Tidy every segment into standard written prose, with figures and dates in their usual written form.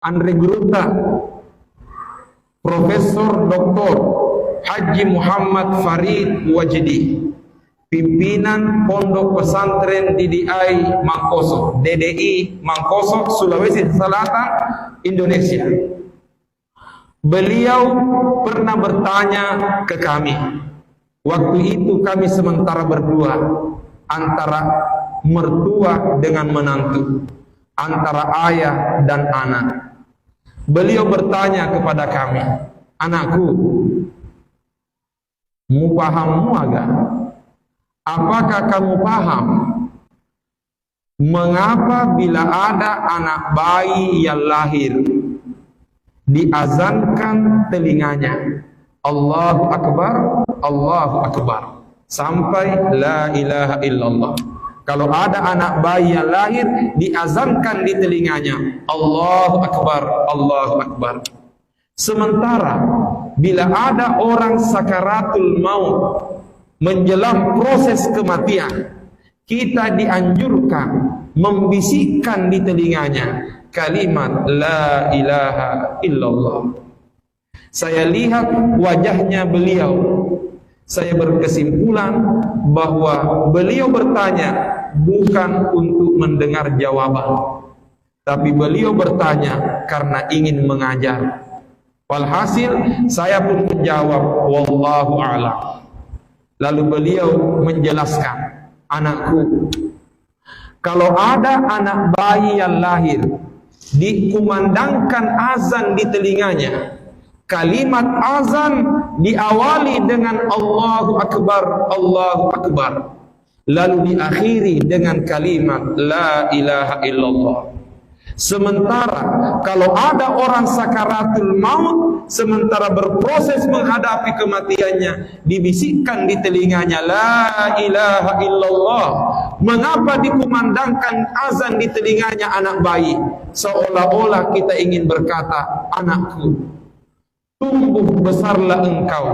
Andre Gruta, Profesor Dr. Haji Muhammad Farid Wajdi, pimpinan Pondok Pesantren DDI Mangkoso, DDI Mangkoso, Sulawesi Selatan, Indonesia. Beliau pernah bertanya ke kami. Waktu itu kami sementara berdua, antara mertua dengan menantu, antara ayah dan anak. Beliau bertanya kepada kami, anakku, mu pahammu agak? Apakah kamu paham mengapa bila ada anak bayi yang lahir diazankan telinganya Allahu Akbar, Allahu Akbar sampai la ilaha illallah? Kalau ada anak bayi yang lahir diazankan di telinganya Allahu Akbar, Allahu Akbar. Sementara bila ada orang sakaratul maut, menjelang proses kematian, kita dianjurkan membisikkan di telinganya kalimat la ilaha illallah. Saya lihat wajahnya beliau, saya berkesimpulan bahwa beliau bertanya bukan untuk mendengar jawaban, tapi beliau bertanya karena ingin mengajar. Walhasil saya pun menjawab wallahu a'lam. Lalu beliau menjelaskan, anakku, kalau ada anak bayi yang lahir dikumandangkan azan di telinganya, kalimat azan diawali dengan Allahu Akbar, Allahu Akbar, lalu diakhiri dengan kalimat la ilaha illallah. Sementara kalau ada orang sakaratul maut, sementara berproses menghadapi kematiannya, dibisikkan di telinganya la ilaha illallah. Mengapa dikumandangkan azan di telinganya anak bayi? Seolah-olah kita ingin berkata, anakku, tumbuh besarlah engkau,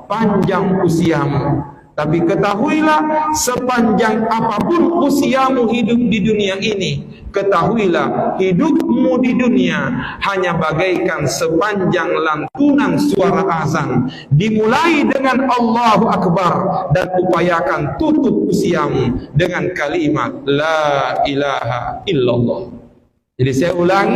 panjang usiamu. Tapi ketahuilah, sepanjang apapun usiamu hidup di dunia ini, ketahuilah hidupmu di dunia hanya bagaikan sepanjang lantunan suara azan. Dimulai dengan Allahu Akbar dan upayakan tutup usiamu dengan kalimat la ilaha illallah. Jadi saya ulangi,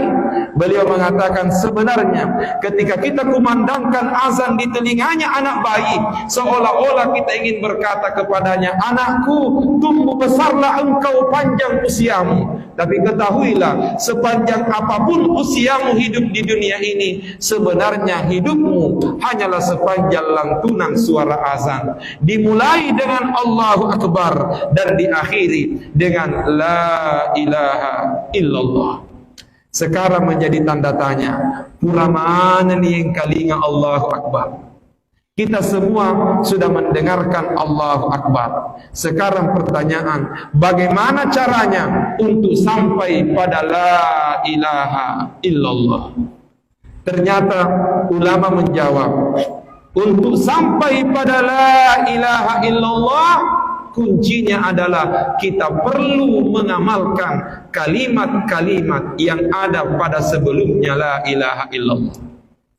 beliau mengatakan sebenarnya ketika kita kumandangkan azan di telinganya anak bayi, seolah-olah kita ingin berkata kepadanya, anakku, tumbuh besarlah engkau, panjang usiamu. Tapi ketahuilah, sepanjang apapun usiamu hidup di dunia ini, sebenarnya hidupmu hanyalah sepanjang lantunan suara azan. Dimulai dengan Allahu Akbar dan diakhiri dengan la ilaha illallah. Sekarang menjadi tanda tanya, pura mana nih yang kalinga Allahu Akbar? Kita semua sudah mendengarkan Allahu Akbar. Sekarang pertanyaan, bagaimana caranya untuk sampai pada la ilaha illallah? Ternyata ulama menjawab, untuk sampai pada la ilaha illallah, kuncinya adalah kita perlu mengamalkan kalimat-kalimat yang ada pada sebelumnya la ilaha illallah.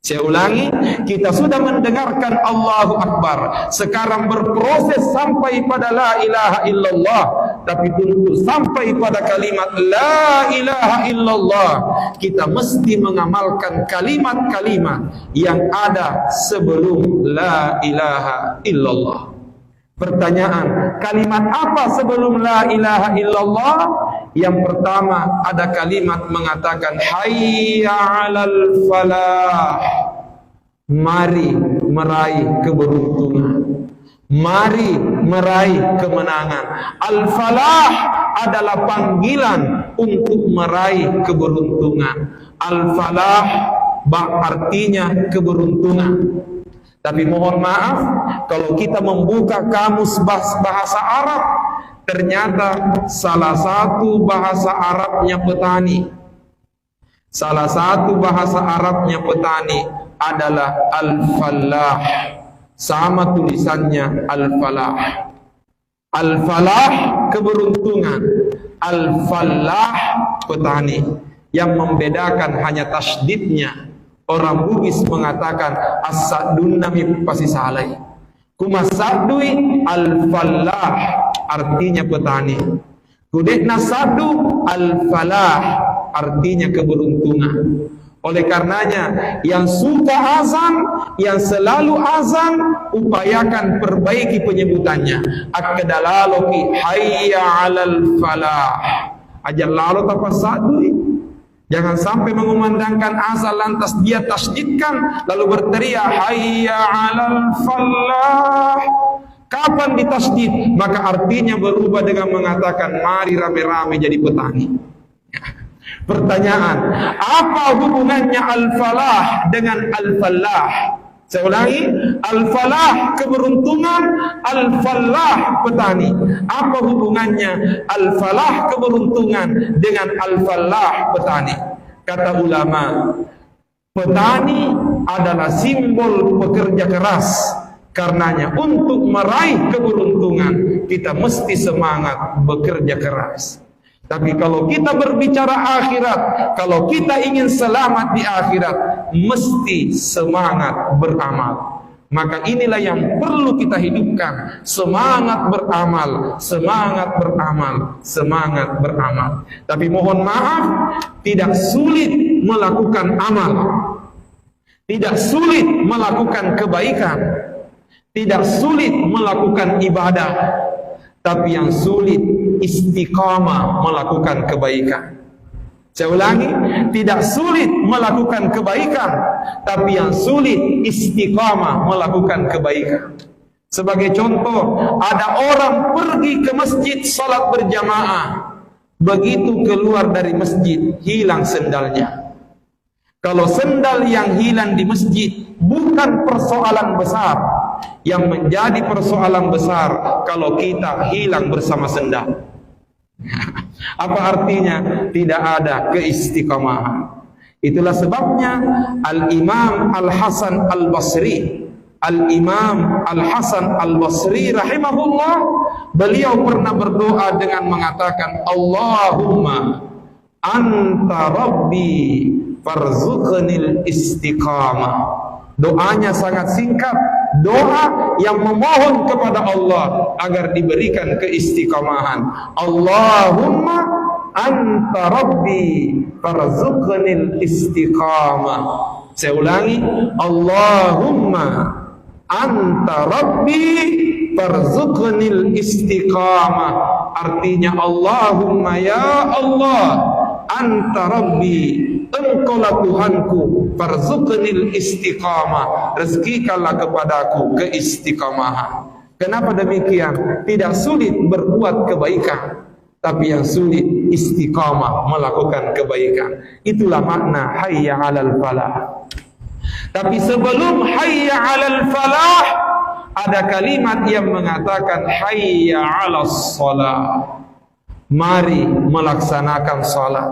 Saya ulangi, kita sudah mendengarkan Allahu Akbar, sekarang berproses sampai pada la ilaha illallah. Tapi untuk sampai pada kalimat la ilaha illallah, kita mesti mengamalkan kalimat-kalimat yang ada sebelum la ilaha illallah. Pertanyaan, kalimat apa sebelum la ilaha illallah? Yang pertama ada kalimat mengatakan hayya 'alal falah. Mari meraih keberuntungan. Mari meraih kemenangan. Al-falah adalah panggilan untuk meraih keberuntungan. Al-falah artinya keberuntungan. Tapi mohon maaf, kalau kita membuka kamus bahasa Arab, ternyata salah satu bahasa Arabnya petani. Salah satu bahasa Arabnya petani adalah al-falah. Sama tulisannya al-falah. Al-falah keberuntungan, al-falah petani. Yang membedakan hanya tasdidnya. Orang Bugis mengatakan as-sadun nami pasti salai. Kumasadui al-falah, artinya petani. Kudekna sadu al-falah, artinya keberuntungan. Oleh karenanya, yang suka azan, yang selalu azan, upayakan perbaiki penyebutannya. Akadalaloki hayya 'alal falah. Ajal lalu tapasadui. Jangan sampai mengumandangkan azan lantas dia tasdidkan lalu berteriak hayya 'alal falah. Kapan ditasdid? Maka artinya berubah dengan mengatakan mari rame-rame jadi petani. Pertanyaan, apa hubungannya al-falah dengan al-falah? Saya ulangi, al-falah keberuntungan, al-falah petani. Apa hubungannya al-falah keberuntungan dengan al-falah petani? Kata ulama, petani adalah simbol pekerja keras. Karenanya untuk meraih keberuntungan kita mesti semangat bekerja keras. Tapi kalau kita berbicara akhirat, kalau kita ingin selamat di akhirat, mesti semangat beramal. Maka inilah yang perlu kita hidupkan. Semangat beramal, semangat beramal, semangat beramal. Tapi mohon maaf, tidak sulit melakukan amal. Tidak sulit melakukan kebaikan. Tidak sulit melakukan ibadah. Tapi yang sulit istiqamah melakukan kebaikan. Saya ulangi, tidak sulit melakukan kebaikan, tapi yang sulit istiqamah melakukan kebaikan. Sebagai contoh, ada orang pergi ke masjid salat berjamaah. Begitu keluar dari masjid, hilang sendalnya. Kalau sendal yang hilang di masjid bukan persoalan besar. Yang menjadi persoalan besar kalau kita hilang bersama sendal. Apa artinya? Tidak ada keistiqamahan. Itulah sebabnya Al-Imam Al-Hasan Al-Basri, Al-Imam Al-Hasan Al-Basri rahimahullah, beliau pernah berdoa dengan mengatakan Allahumma anta rabbi farzuqnil istiqamah. Doanya sangat singkat, doa yang memohon kepada Allah agar diberikan keistiqamahan. Allahumma anta rabbi farzuqnil istiqamah. Saya ulangi, Allahumma anta rabbi farzuqnil istiqamah. Artinya Allahumma ya Allah, anta rabbi, engkaulah Tuhanku, farzuqnil istiqamah, rezekikanlah kepadaku keistiqamahan. Kenapa demikian? Tidak sulit berbuat kebaikan, tapi yang sulit istiqamah melakukan kebaikan. Itulah makna hayya 'alal falah. Tapi sebelum hayya 'alal falah ada kalimat yang mengatakan hayya 'alas shalah. Mari melaksanakan salat.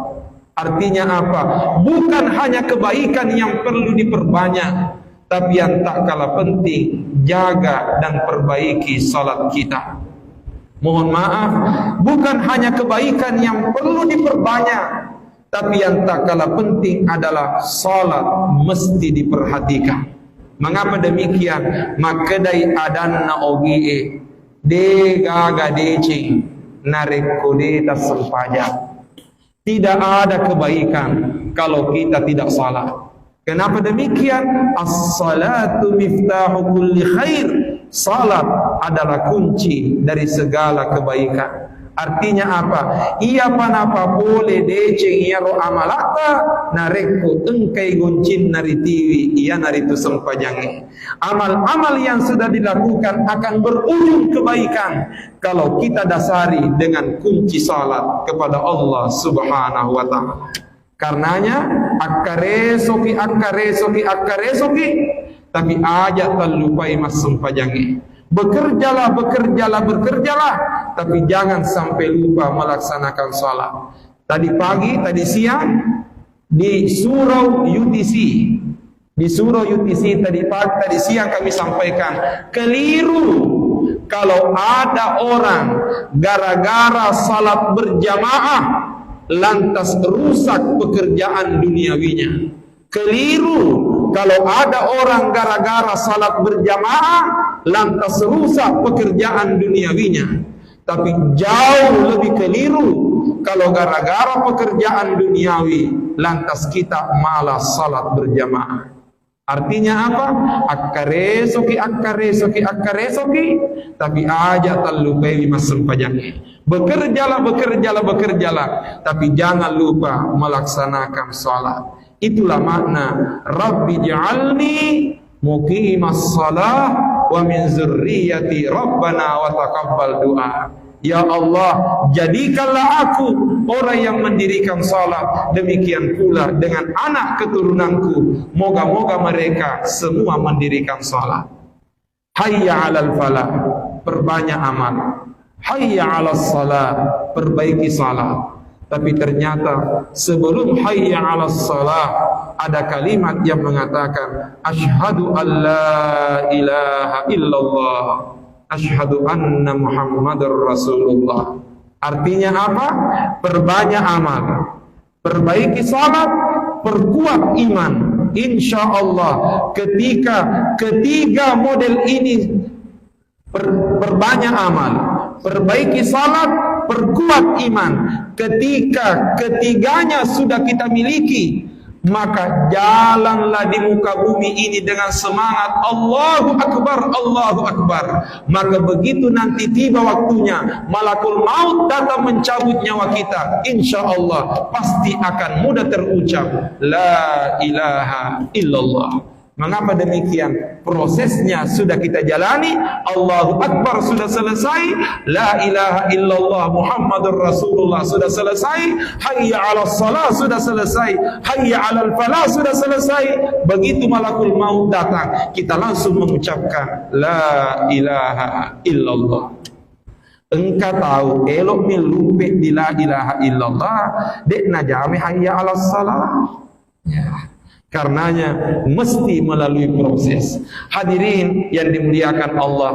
Artinya apa? Bukan hanya kebaikan yang perlu diperbanyak, tapi yang tak kalah penting, jaga dan perbaiki salat kita. Mohon maaf, bukan hanya kebaikan yang perlu diperbanyak, tapi yang tak kalah penting adalah salat mesti diperhatikan. Mengapa demikian? Makadai adanna ogie de gaga decing narik kode tasempajak. Tidak ada kebaikan kalau kita tidak salat. Kenapa demikian? As-salatu miftahu kulli khair. Salat adalah kunci dari segala kebaikan. Artinya apa? Ia panapa boleh deceng ia ro amalata narekku engkai goncin nari tiwi ia nari tu sempajangi. Amal-amal yang sudah dilakukan akan berujung kebaikan kalau kita dasari dengan kunci salat kepada Allah Subhanahu wa taala. Karenanya akkaresoki tapi aja terlupai mas sempajangi. Bekerjalah, tapi jangan sampai lupa melaksanakan salat. Tadi pagi, tadi siang di surau UTC. Di surau UTC tadi pagi, tadi siang kami sampaikan, keliru kalau ada orang gara-gara salat berjamaah lantas rusak pekerjaan duniawinya. Keliru kalau ada orang gara-gara salat berjamaah lantas rusak pekerjaan duniawinya. Tapi jauh lebih keliru kalau gara-gara pekerjaan duniawi lantas kita malas salat berjamaah. Artinya apa? Akkaresoki, tapi aja terlupai mas sempajannya. Bekerjalah, tapi jangan lupa melaksanakan salat. Itulah makna Rabbi ja'alni muqimas salah wa min zurriyati Rabbana wa taqabbal du'a. Ya Allah, jadikanlah aku orang yang mendirikan salat, demikian pula dengan anak keturunanku, moga-moga mereka semua mendirikan salat. Hayya 'alal falah, perbanyak amal. Hayya 'alas salat, perbaiki salat. Tapi ternyata sebelum hayya 'alas salat ada kalimat yang mengatakan asyhadu an la ilaha illallah, asyhadu anna Muhammadar Rasulullah. Artinya apa? Perbanyak amal, perbaiki salat, perkuat iman. Insya Allah ketika ketiga model ini perbanyak amal, perbaiki salat, perkuat iman, ketika ketiganya sudah kita miliki, maka jalanlah di muka bumi ini dengan semangat Allahu Akbar, Allahu Akbar. Maka begitu nanti tiba waktunya malakul maut datang mencabut nyawa kita, insya Allah pasti akan mudah terucap La ilaha illallah. Mengapa demikian? Prosesnya sudah kita jalani. Allahu Akbar sudah selesai, la ilaha illallah Muhammadur Rasulullah sudah selesai, hayya 'alas salah sudah selesai, hayya 'alal falah sudah selesai. Begitu malakul maut datang, kita langsung mengucapkan la ilaha illallah. Engkau tahu elok milumpih di la ilaha illallah, dek najami hayya 'alas salah. Ya. Karenanya mesti melalui proses. Hadirin yang dimuliakan Allah.